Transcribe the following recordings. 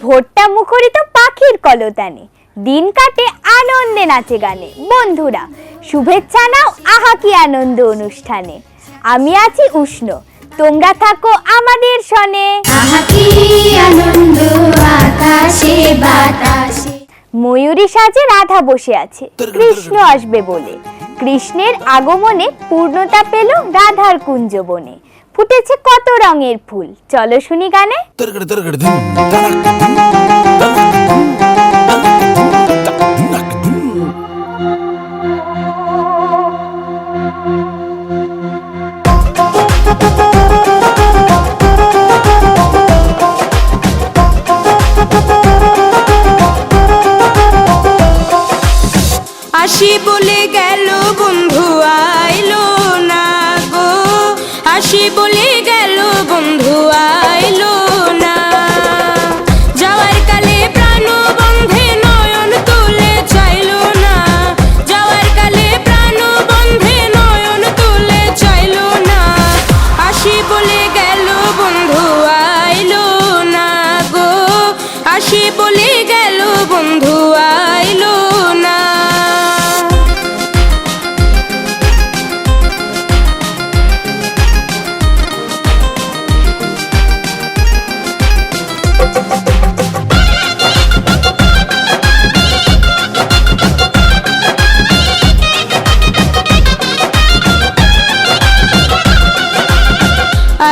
ভোরটা মুখরিত পাখির কলতানে, দিন কাটে আনন্দে নাচে গানে। বন্ধুরা শুভেচ্ছা নাও আহা কি আনন্দ অনুষ্ঠানে। আমি আছি উষ্ণ, তোমরা থাকো আমাদের সনে। আহা কি আনন্দ আকাশে বাতাসে। ময়ূরী সাজে রাধা বসে আছে কৃষ্ণ আসবে বলে। কৃষ্ণের আগমনে পূর্ণতা পেল রাধার কুঞ্জবনে। ফুটেছে কত রঙের ফুল, চলো শুনি গানে। আসি বলে গেল বন্ধু আইলো না গো, আসি বলে গেল বন্ধু আইলো না। যাওয়ার কালে প্রাণ বন্ধে নয়ন তুলে চাইলো না, যাওয়ার কালে প্রাণ বন্ধে নয়ন তুলে চাইলো না। আসি বলে গেল বন্ধু আইলো না গো, আসি বলে গেল বন্ধু আইলো না।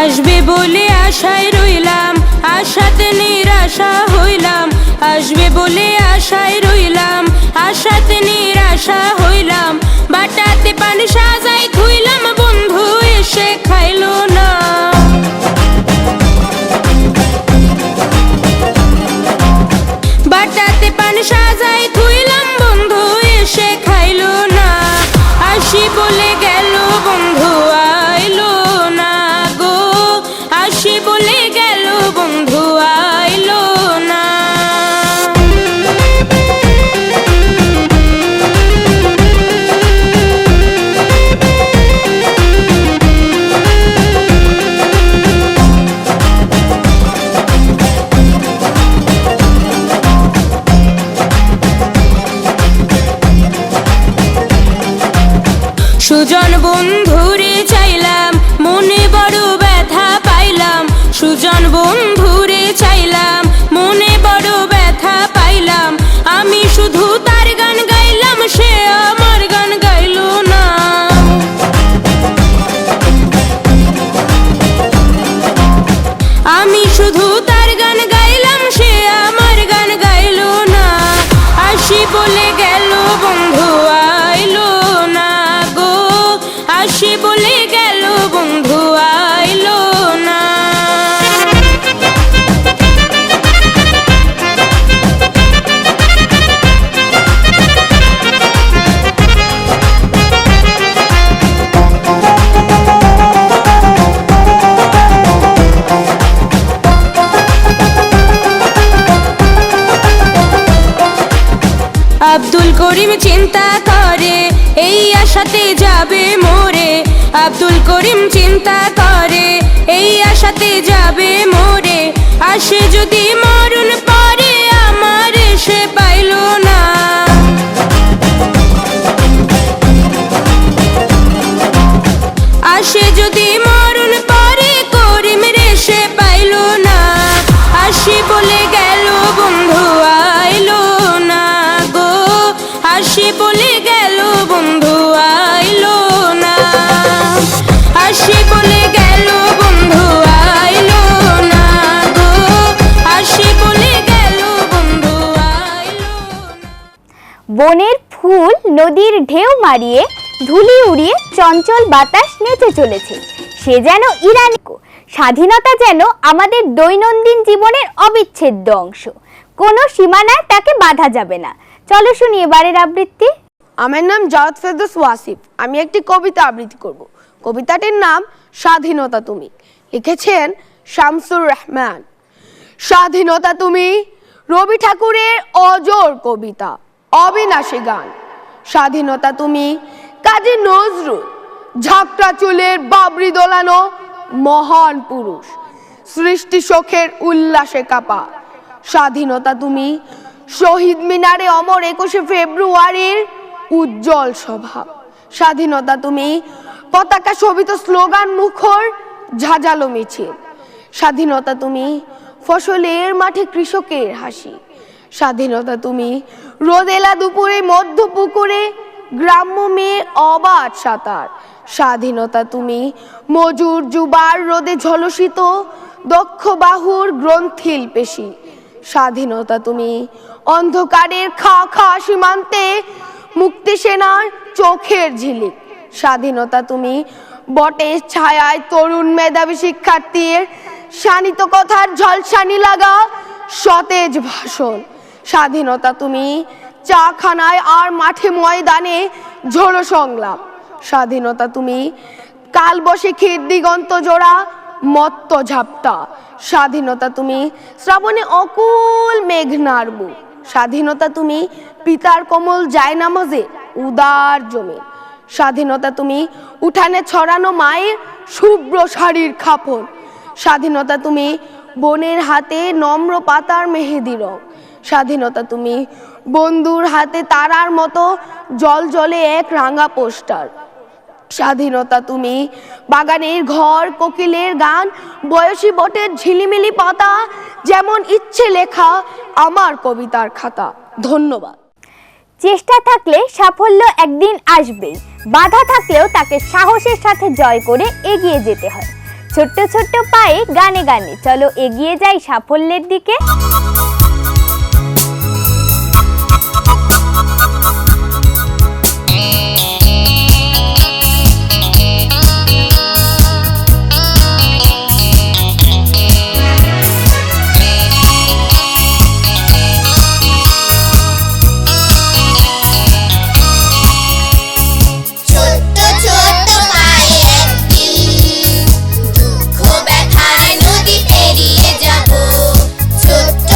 আসবে বলে আশায় রইলাম, আশাতে নিরাশা হইলাম। আসবে বলে আশায় রইলাম, আশাতে নিরাশা হইলাম। বাটাতে পান সাজাই খুইলাম, বন্ধু এসে খাইলো না। বাটাতে পান সাজাই খুইলাম, বন্ধু এসে খাইলো না। আসি বলে গেল বন্ধু আইলো না গো, আসি বলে গেল বন্ধু আইলো না। সুজন বন্ধুরে চাইলাম, মনে বড় ব্যথা পাইলাম। সুজন বন্ধুরে চাইলাম, মনে বড় ব্যথা পাইলাম। আমি শুধু তার গান গাইলাম, সে আমার গান গাইলো না। আমি শুধু তার গান গাইলাম, সে আমার গান গাইলো না। আসি বলে গেল বন্ধু আইলো না গো, আসি বলে গেল বন্ধু আইলো না। আব্দুল করিম চিন্তা করে এই আশাতে যাবে মোরে। আব্দুল করিম চিন্তা করে এই আশাতে যাবে মোরে। আসে যদি মরণ পরে আমার সে পাইলো না। আসে যদি মরণ পরে করিম রে সে পাইলো না। আসি বলে গেল বন্ধু আইলো না গো, আসি বলে গেল বন্ধু আইলো না। আসি বলে গেল বন্ধু আইলো না গো, আসি বলে গেল বন্ধু আইলো না। বনের ফুল নদীর ঢেউ মারিয়ে ধুলি উড়িয়ে চঞ্চল বাতাস নেচে চলেছে, সে যেন ইরানি। স্বাধীনতা যেন আমাদের দৈনন্দিন জীবনের অবিচ্ছেদ্য অংশ, কোনো সীমানায় তাকে বাধা যাবে না। চলো শুনি এবারের আবৃত্তি। আমার নাম জাওয়াদ ফেরদৌস ওয়াসিফ। আমি একটি কবিতা আবৃত্তি করব। কবিতাটির নাম স্বাধীনতা তুমি। লিখেছেন শামসুর রহমান। স্বাধীনতা তুমি রবি ঠাকুরের অজর কবিতা, অবিনাশী গান। স্বাধীনতা তুমি কাজী নজরুল, ঝাপটা চুলের বাবরি দোলানো মহান পুরুষ, সৃষ্টি শোকের উল্লাসে কাপা। স্বাধীনতা তুমি শহীদ মিনারে অমর 21শে ফেব্রুয়ারির উজ্জ্বল সভা। স্বাধীনতা তুমি পতাকা শোভিত স্লোগান মুখর ঝাঁঝালো মিছিল। স্বাধীনতা তুমি ফসলের মাঠে কৃষকের হাসি। স্বাধীনতা তুমি রোদেলা দুপুরে মধ্য পুকুরে গ্রাম্য মেয়ের অবাধ সাঁতার। স্বাধীনতা তুমি মজুর যুবার রোদে ঝলসিত দক্ষ বাহুর গ্রন্থিল পেশি। স্বাধীনতা তুমি অন্ধকারের খা খা সীমান্তে মুক্তি সেনার চোখের ঝিলিক। স্বাধীনতা তুমি বটের ছায়ায় তরুণ মেধাবী শিক্ষার্থীর শানিত কথার ঝলসানি লাগা সতেজ ভাষণ। স্বাধীনতা তুমি চাখানায় আর মাঠে ময়দানে ঝোড়ো সংলাপ। স্বাধীনতা তুমি কালবৈশাখীর দিগন্ত জোড়া মত্ত ঝাপটা। স্বাধীনতা তুমি শ্রাবণে অকুল মেঘনার বুক। স্বাধীনতা তুমি পিতার কোমল জায়নামাজে উদার জমি। স্বাধীনতা তুমি উঠানে ছড়ানো মায়ের শুভ্র শাড়ির খাপন। স্বাধীনতা তুমি বোনের হাতে নম্র পাতার মেহেদি রং। স্বাধীনতা তুমি বন্ধুর হাতে তারার মতো জল জলে এক রাঙা পোস্টার। স্বাধীনতা তুমি বাগানের ঘর কোকিলের গান বয়সী বটের ঝিলিমিলি পাতা যেমন ইচ্ছে লেখা আমার কবিতার খাতা। ধন্যবাদ। চেষ্টা থাকলে সাফল্য একদিন আসবেই, বাধা থাকলেও তাকে সাহসের সাথে জয় করে এগিয়ে যেতে হয়। ছোট্ট ছোট্ট পায়ে গানে গানে চলো এগিয়ে যাই সাফল্যের দিকে। ছোট্ট ছোট্ট পায়ে একদিন দুঃখ ব্যথায় নদী পেরিয়ে যাব। ছোট্ট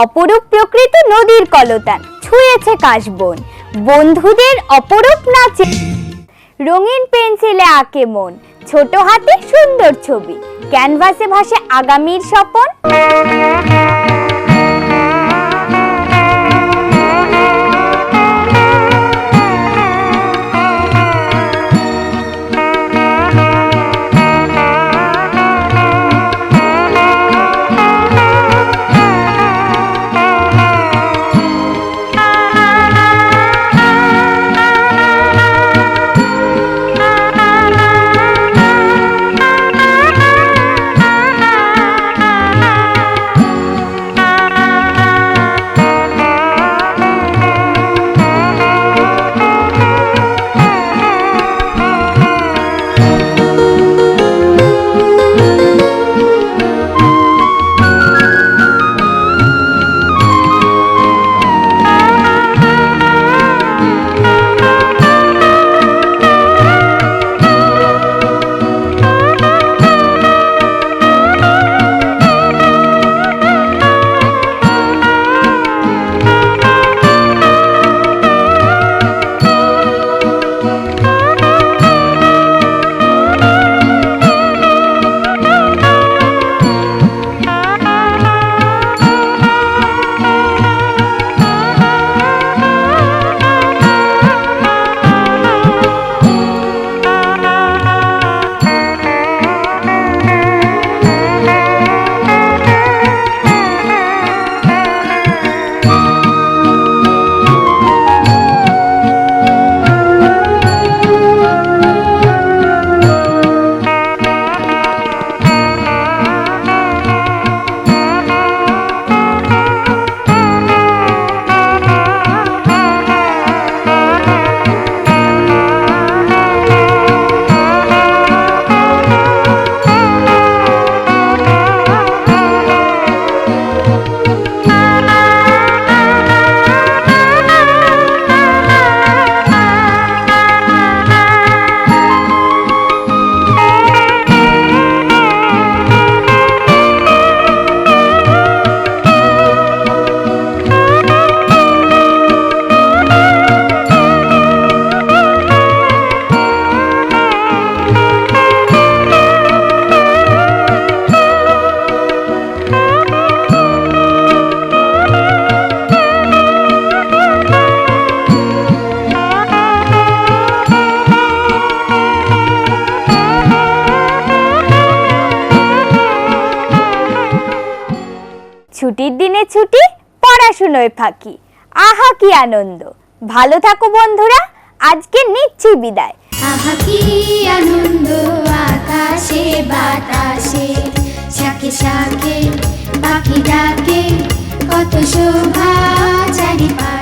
অপরূপ প্রকৃতি নদীর কলতান, ছুঁয়েছে কাশবন, বন্ধুদের অপরূপ নাচে, রঙিন পেন্সিলে আঁকে মন, ছোট হাতে সুন্দর ছবি, ক্যানভাসে ভাসে আগামীর স্বপন। ছুটির দিনে ছুটি, পড়াশুনোয় ফাঁকি, আহা কি আনন্দ। ভালো থাকো বন্ধুরা, আজকে নিচ্ছি বিদায়। আহা কি আনন্দ, আকাশে বাতাসে, শাকে শাকে পাখি ডাকে, কত শোভা চারিপাশে।